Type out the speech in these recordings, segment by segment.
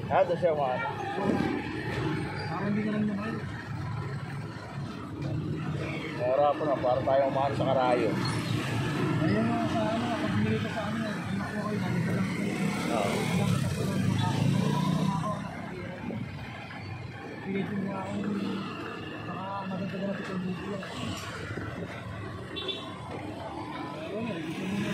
Doon siya umano. Parang hindi ka lang naman. Harap na, para tayong umano sa Karayo. Ayun nga sa ano, kapag binili ko sa ano, anak ko kayo, nalito lang kayo. Oo. Pilitin mo ako, baka maganda na ito yung video. Ayun, nalito mo na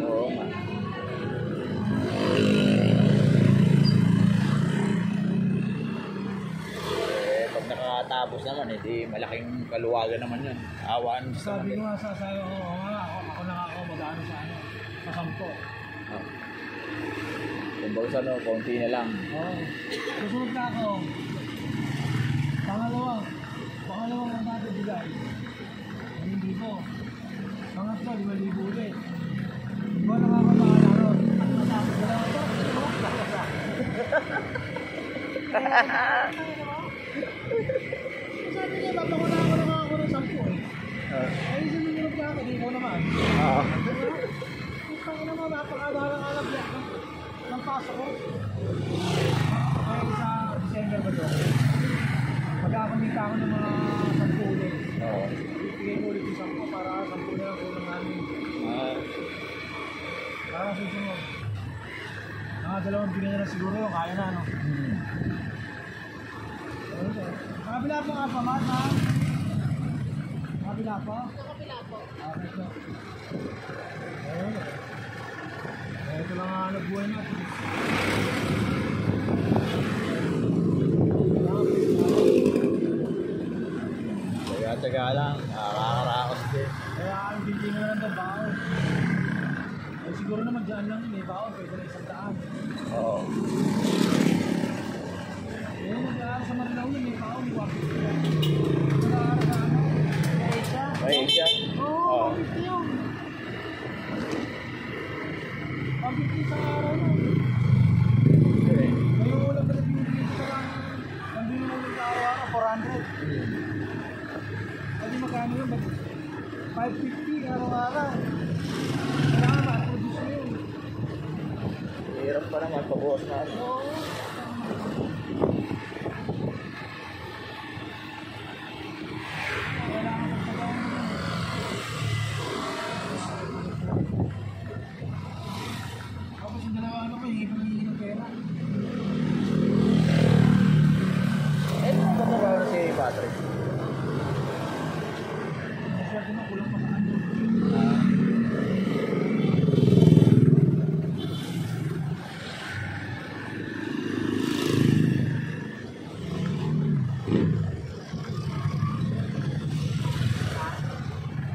Oo nga. Pag nakatapos naman, di malaking kaluwagan naman yun. Awaan sa sabi ko nga sa sayo, oo nga, ako na ako mag-ano sa ano, sa 10. Kumbaga sa ano, konti na lang. Oo. Susunod na ako. Pangalawang ang natibigay. 1,000. Pangatlo, 5,000 ulit. Diba nakakabahala ron? Matapos na lang ito. Sabi niya, babako na ako ng 10 eh. Ay, sumunod na ako, di ko naman. Oo. Ang ina mo, napakabalang alam niya. Nang pasok ko. Ay, sa December ba doon? Magkakamita ako ng mga 10 ulit. Oo. Ibigay ko ulit yung 10 para 10 na lang kulang namin. Para susunod. Mga 2 bilhin na lang siguro yung kaya na, no? Nakabila po nga pa, Mat, ha? Nakabila po? Nakabila po. Okay po. Ayun. Ito lang ang nagbuhay natin. Taga-taga lang, nakakaraos din. Kaya ang hindi na lang ng baon. Ay siguro naman dyan lang may baon, pwede na 100. Oo. Ayun, mag-aaral sa Marilao yun, may baon, may 150. Mag-aaral sa ano? Asia? May siya? Oo, 150 yun. 150 sa araw nun. Ngayon ulam na nabibigay ko lang. Nandun mo ulit sa araw-araw, 400. Pwede magkano yun? 550 araw-araw. Kailangan ma-produce mo yun. Hirap pa naman, pabuhos na. Oo. Kailangan magpagawa mo yun. Tapos yung dalawa ano ko, hihingi ng pera. Ano ba trabaho si Patrick? Swerte mo, kulang pa sa ano.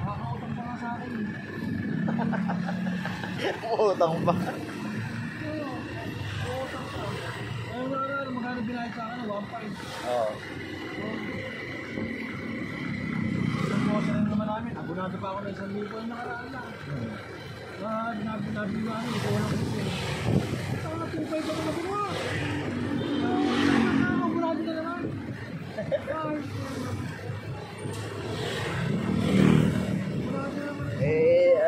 Nakakautang pa nga sa akin. Utang ba? Oo, utang pa. Ayun nga nga, magkano binayad sa akin, 1.5. Oo. Isang bosa rin naman namin, abonado pa ako ng 1,000 ang nakaraan lang. Binabi nga ano, ito walang kasi. Ito na 2.5 ako na buwa. Abonado na naman. Abonado naman.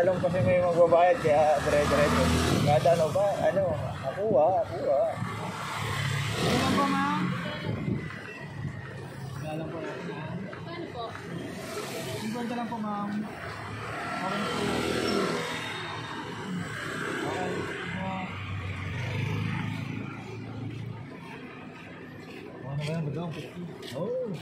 Alam kasi may magbabayad kaya dire-diretso. Kada ano ba? Ano? Akuha. Ano ba, ma'am? Galang po natin, ha? Ano po? 50 lang po, ma'am. Okay po. Okay. Ano ba yan? Magawang 50. Oo.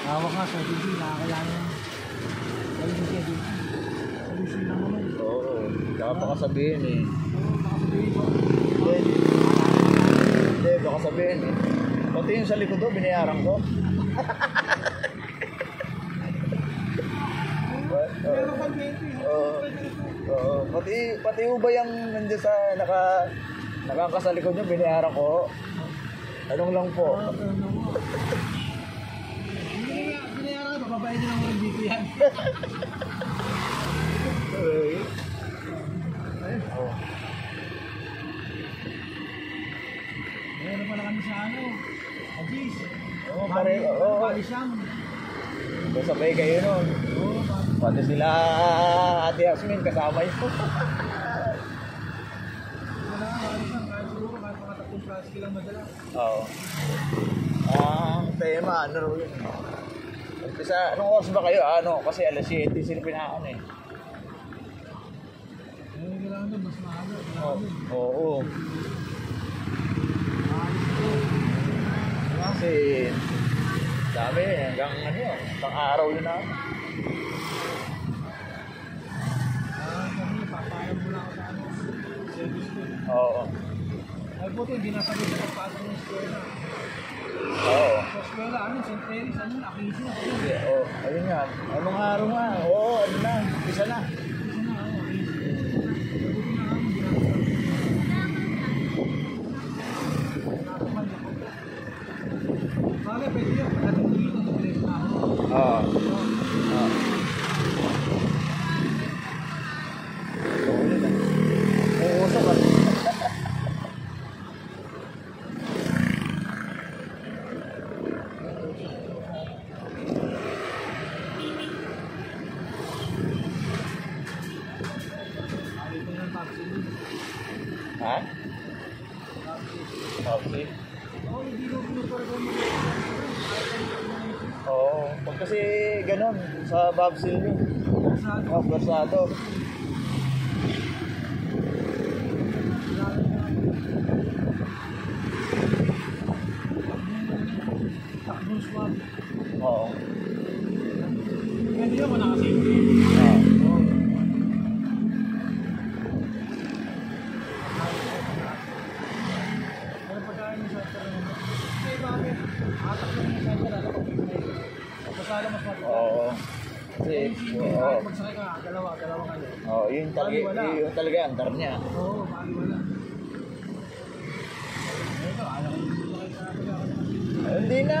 Hawak nga sa DG, nakakayanin. Galing sa DG. Solution lang naman. Oo. Tsaka baka sabihin eh. Oo, baka sabihin mo. Hindi, baka sabihin eh. Pati yung sa likod doon, binayaran ko. Meron pang 20. Oo. Pati ba yung nandiyan sa nakakasa likod nyo, binayaran ko. Anong lang po? Binayaran ka, bababae din ang ulit dito yan. Okay. Meron pala kami sa ano, Agis. Oo, pare. Oo. Palisam. Sabay kayo nun. Oo, Pati sila Ate Yasmin kasama yun. Wala, ayos lang. Kahit siguro, kahit mga 3 plastic lang madala. Oo. Tema, ano ro yun. Umpisa, anong oras ba kayo? Kasi alas 7 sila pinaan eh. Kailangan doon, mas maaga. Oo. Kasi dami hanggang pang araw yun na. Kami, papayag muna ako sa service ko. Oo. Ay po ito, hindi nasabi sa pagpasok ng eskwela. Oo. Sa eskwela, St. Mary's, Aquisio na. Oo, ayun nga. Anong araw nga? Oo, ano na. Isa na. Bagay, pwede yun. Pagdating dito, nag-rest na ako. Oo. Uuso ka. Dito ng taxi. Ha? Okay. Oo, hindi ko pinuparga mo. Oo. Pag kasi ganun, sa Babsil yun. Versado. Takbong swab. Oo. Pwede yun, wala kasi. Oo. Ano pagkain ng center naman? Ay, bakit? Atak lang yung center, ano pag may pasala mas matigas. Oo. Kasi, oo. Kahit magsakay ka, dalawa kayo. Oo, yun talaga ang dar niya. Oo, wala. Ito, ayaw ko dito kayo sa Hindi na.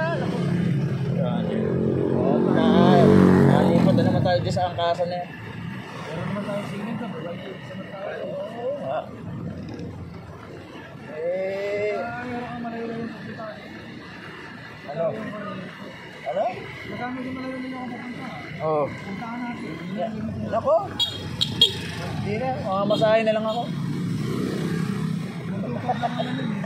Yan. Nalipat na naman tayo dyan sa angkasan na yan. Meron naman tayo singin ka, wala yung isa na tayo. Oo nga. Meron kang malayo yung pupunta. Ano? Ano? Magkano yung malayo nila kung pupunta? Oo. Puntahan natin. Nako. Hindi na. Masahe na lang ako. Magtutok lang naman yun.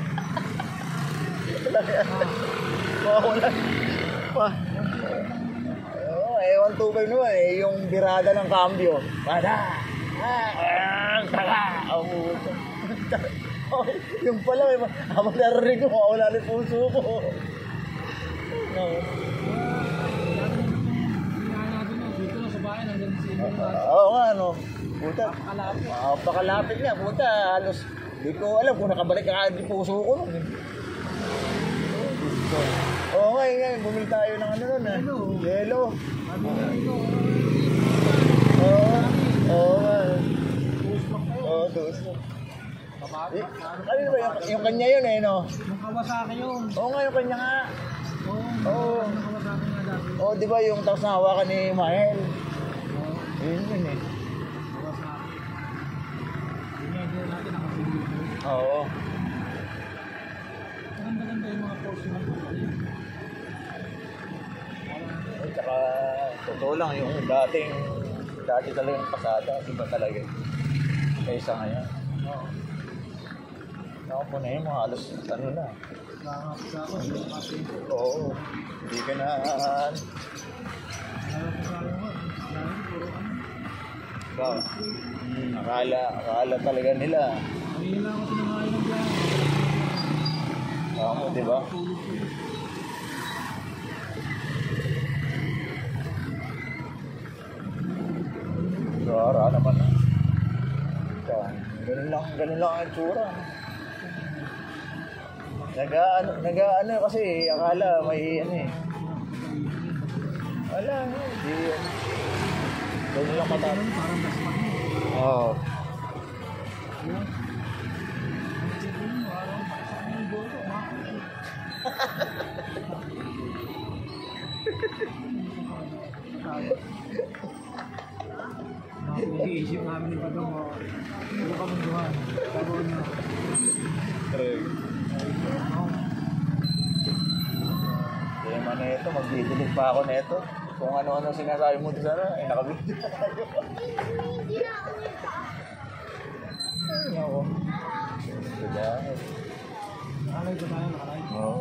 Wala. Ewan tubay naman eh. Yung birada ng cambio. Bada! Yung pala, habang narinig ko, wala rin puso ko. No. Hinahan natin na, dito na sa bayan, hanggang sa inyo na. Oo nga, ano. Puta. Napakalapit. Pakalapit nga, puta. Halos, di ko alam kung nakabalik ka di puso ko nun. Oo nga, yun. Bumili tayo ng ano nun, ah. Yellow. Sabi na ito, Oo. Oo nga. puspok kayo. Oo, dos. Kapag, Ano ba yung kanya yun eh, no? yung Kawasaki yun. Oo nga, yung kanya nga. Oo, Oo. yung Kawasaki nga dati. Oo, di ba yung tapos nahawakan ni Mahel? Oo, Yun eh. Kawasaki. Yun nga, hindi natin nakapili. Oo. Maganda-ganda yung mga post yung At saka, totoo lang, yung dati talagang pasada, iba talaga. Kaysa ngayon. Oo. Ako po na yun, mga halos, ano na. Nakakapit ako, hindi kasi. Oo. Hindi ka na, Alam ko sa akin mo, dahil puro ano. ba? Akala talaga nila. Kanina lang ako tinangayin ng biyahe. Ako, di ba? Tulog ko yun. Rara naman na. Ganun lang ang tsura. Nag-ano kasi, akala may ano eh. Wala, hindi. Ganun lang mata. Ganun, parang daspak mo. Oo. Yan. Ang isip mo, parang baksak mo yung boto. Nag-iisip namin yung pagkang mo. Ano ka mong buhan? Tagoon na. Correct. Kaya man na ito, magdidilig pa ako na ito. Kung ano-ano sinasabi mo doon sana, ay nakabidyo na tayo. Ay, ako. Dahil. Nakalay ba tayo? Nakalay? Oo.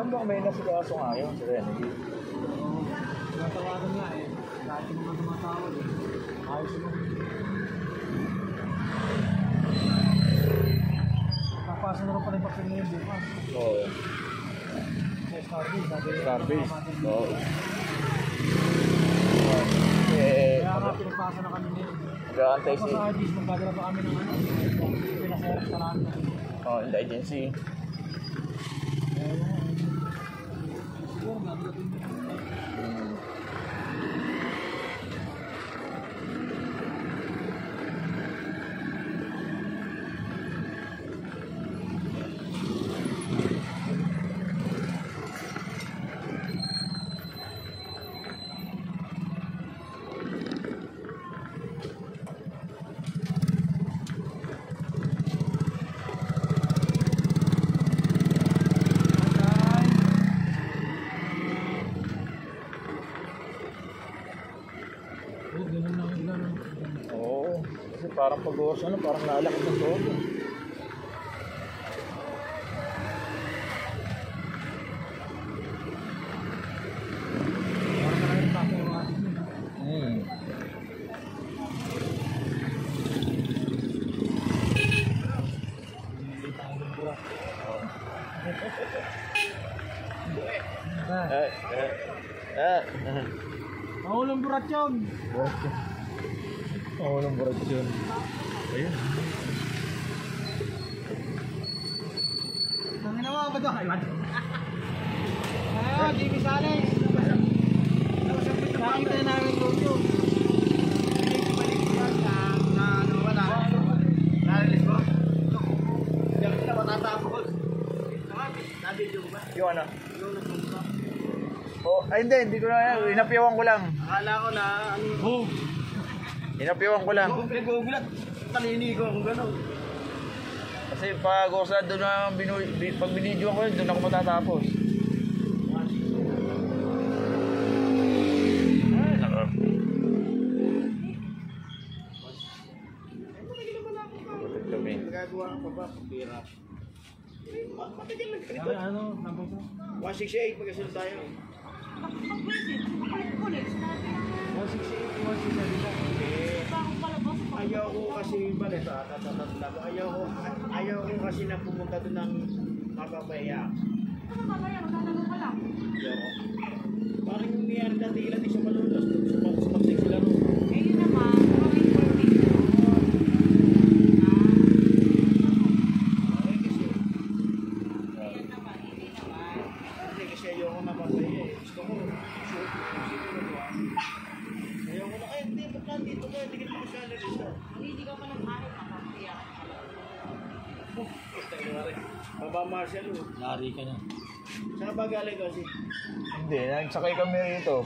Baka may nasikaso nga yun, si Renegade. Oo. Tinatawagan nga eh. Lahat yung mga tumatawag eh. Ayos mo. Papasa na rin pala yung vaccine ngayon bukas. Oo. Sa Starbase. Starbase. Oo. Kaya nga pinagpasa na kami ngayon. Gagantay Tapos si... sa RGs, magdadala pa kami ng ano. Pinaserap sa namin. Oh, in the agency. Siguro, gagawin din. Oo. Kasi parang pag-oras ano, parang lalakad ng todo. Hmm. Mahulong burat yun. Oo, ng burat yun. Ayun. Tangina mo, ba't ako? Ayaw, Jimmy Sales. Nakita na namin Tokyo. Yung ano? Oh, ay hindi ko na, inapiyawan ko lang. Akala ko na ano. Inapiyawan ko lang. Ako pinag-uugulat. Talini ko kung gano'n. Kasi pag osa doon na pag binidyo ko yun, doon ako matatapos. Ay, naka. Butit kami. Nagagawa ka pa ba? Pira. Matagal lang ganito. Ano? Number 168 pagkasunod tayo. 168, ayaw ko kasi balit ayaw ko kasi na pumunta doon ng mapapaya. Parang yung mayroon dati ilan di sa malulos, sumagsig sila ro. Kasi ayaw ko na mapapaya eh. Gusto ko, ayaw ko na, ay hindi, ba't nandito ka, hindi ka naman salary sa. Hindi ka pa nag-ahit, makakaya ka Baba Marcel, Lari ka na. saan ba galing kasi? Hindi, nagsakay kami rito.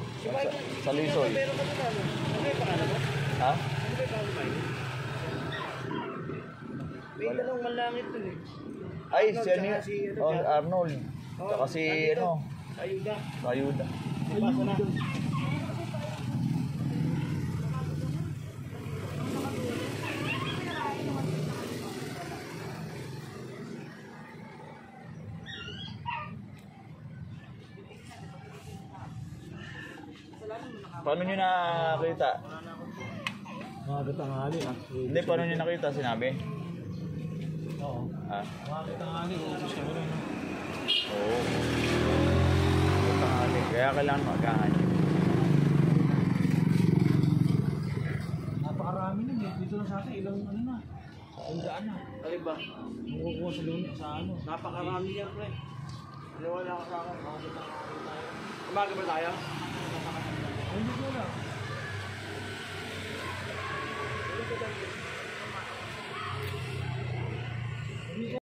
Sa Lisoy. Pero ka na ano? Ano yung pangalan mo? Ha? Ano ba yung pangalan mo? May dalawang malangit dun eh. Ay, si ano yun? Si ano, Oh, Jack. Arnold. Tsaka si ano? Ayuda. Ayuda. Pasa na. Paano nyo nakita? Mga tanghali ah. Hindi, paano nyo nakita? Sinabi? Oo. Ha? Mga tanghali, usos kami rin. Oo. Tanghali. Kaya kailangan magahan. Napakarami nun eh. Dito lang sa atin, ilang ano na. Ilang daan na. Alin ba? Makukuha sa lunes, sa ano. Napakarami yan pre. Wala ka sa akin. Umaga ba tayo? Ay, hindi ko lang.